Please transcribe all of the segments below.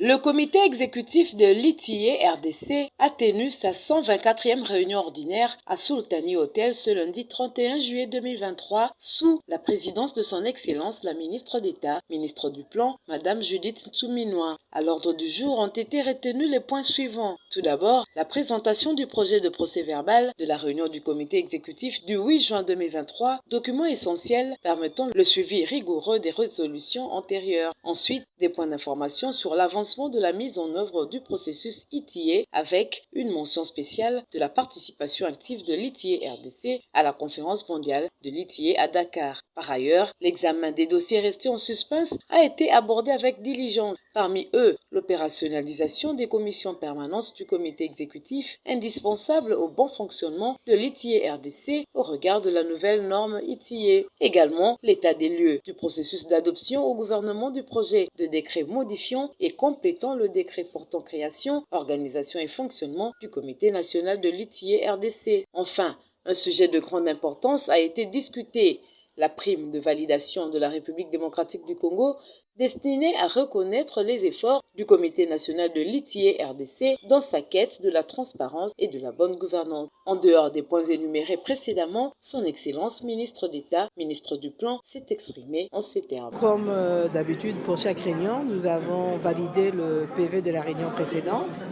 Le comité exécutif de l'ITIE RDC a tenu sa 124e réunion ordinaire à Sultani Hotel ce lundi 31 juillet 2023 sous la présidence de son Excellence la ministre d'État, ministre du Plan, Madame Judith Ntsuminoa. À l'ordre du jour ont été retenus les points suivants. Tout d'abord, la présentation du projet de procès-verbal de la réunion du comité exécutif du 8 juin 2023, document essentiel permettant le suivi rigoureux des résolutions antérieures. Ensuite, des points d'information sur l'avancement de la mise en œuvre du processus ITIE avec une mention spéciale de la participation active de l'ITIE RDC à la conférence mondiale de l'ITIE à Dakar. Par ailleurs, l'examen des dossiers restés en suspens a été abordé avec diligence. Parmi eux, l'opérationnalisation des commissions permanentes du comité exécutif, indispensable au bon fonctionnement de l'ITIE RDC au regard de la nouvelle norme ITIE. Également, l'état des lieux du processus d'adoption au gouvernement du projet de décret modifiant et complétant le décret portant création, organisation et fonctionnement du comité national de l'ITIE RDC. Enfin, un sujet de grande importance a été discuté, la prime de validation de la République démocratique du Congo destinée à reconnaître les efforts du Comité national de l'ITIE RDC dans sa quête de la transparence et de la bonne gouvernance. En dehors des points énumérés précédemment, son Excellence ministre d'État, ministre du Plan, s'est exprimé en ces termes. Comme d'habitude pour chaque réunion, nous avons validé le PV de la réunion précédente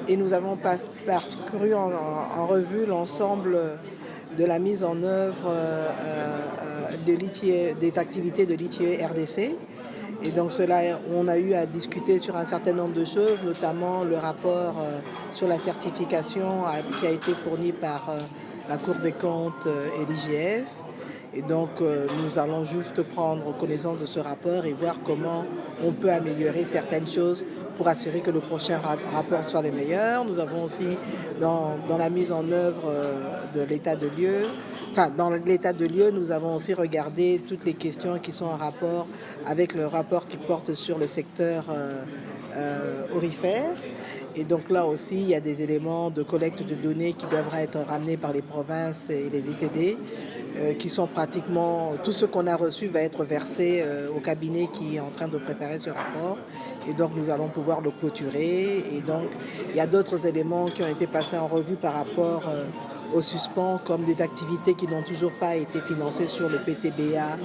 et nous avons parcouru en revue l'ensemble de la mise en œuvre des activités de l'ITIE RDC. Et donc on a eu à discuter sur un certain nombre de choses, notamment le rapport sur la certification qui a été fourni par la Cour des comptes et l'IGF. Et donc nous allons juste prendre connaissance de ce rapport et voir comment on peut améliorer certaines choses pour assurer que le prochain rapport soit le meilleur. Nous avons aussi dans la mise en œuvre de l'état de lieu, dans l'état de lieu, nous avons aussi regardé toutes les questions qui sont en rapport avec le rapport qui porte sur le secteur aurifère. Et donc là aussi, il y a des éléments de collecte de données qui devraient être ramenés par les provinces et les VTD, qui sont pratiquement... Tout ce qu'on a reçu va être versé au cabinet qui est en train de préparer ce rapport. Et donc nous allons pouvoir le clôturer. Et donc il y a d'autres éléments qui ont été passés en revue par rapport au suspens, comme des activités qui n'ont toujours pas été financées sur le PTBA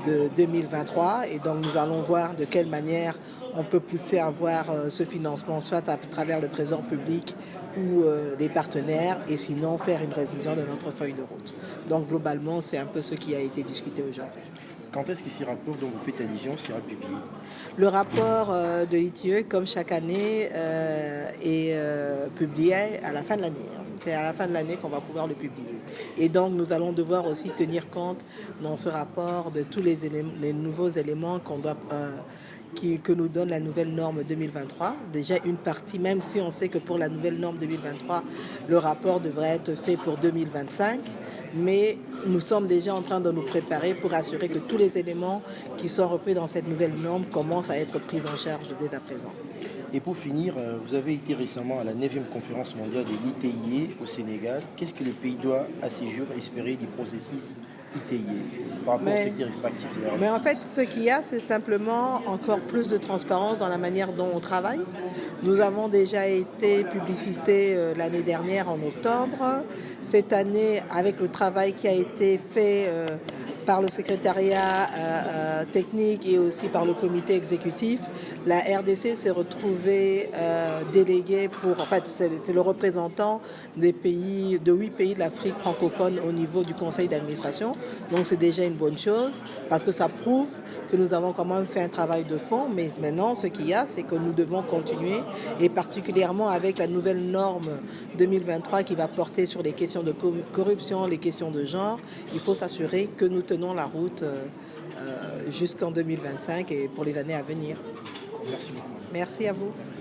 de 2023. Et donc nous allons voir de quelle manière on peut pousser à avoir ce financement, soit à travers le Trésor public ou les partenaires, et sinon faire une révision de notre feuille de route. Donc globalement, c'est un peu ce qui a été discuté aujourd'hui. Quand est-ce que ces rapports dont vous faites allusion sera publié? Le rapport de l'ITIE, comme chaque année, est publié à la fin de l'année. C'est à la fin de l'année qu'on va pouvoir le publier. Et donc, nous allons devoir aussi tenir compte dans ce rapport de tous les nouveaux éléments que nous donne la nouvelle norme 2023. Déjà une partie, même si on sait que pour la nouvelle norme 2023, le rapport devrait être fait pour 2025. Mais nous sommes déjà en train de nous préparer pour assurer que tous les éléments qui sont repris dans cette nouvelle norme commencent à être pris en charge dès à présent. Et pour finir, vous avez été récemment à la 9e conférence mondiale de l'ITIE au Sénégal. Qu'est-ce que le pays doit à ces jours espérer du processus ITIE par rapport au secteur extractif? Mais en fait, ce qu'il y a, c'est simplement encore plus de transparence dans la manière dont on travaille. Nous avons déjà été publicités l'année dernière en octobre. Cette année, avec le travail qui a été fait par le secrétariat technique et aussi par le comité exécutif, la RDC s'est retrouvée déléguée pour... En fait, c'est le représentant de 8 pays de l'Afrique francophone au niveau du conseil d'administration. Donc c'est déjà une bonne chose parce que ça prouve que nous avons quand même fait un travail de fond. Mais maintenant, ce qu'il y a, c'est que nous devons continuer, et particulièrement avec la nouvelle norme 2023 qui va porter sur les questions de corruption, les questions de genre. Il faut s'assurer que nous tenons la route jusqu'en 2025 et pour les années à venir. Merci beaucoup. Merci à vous. Merci.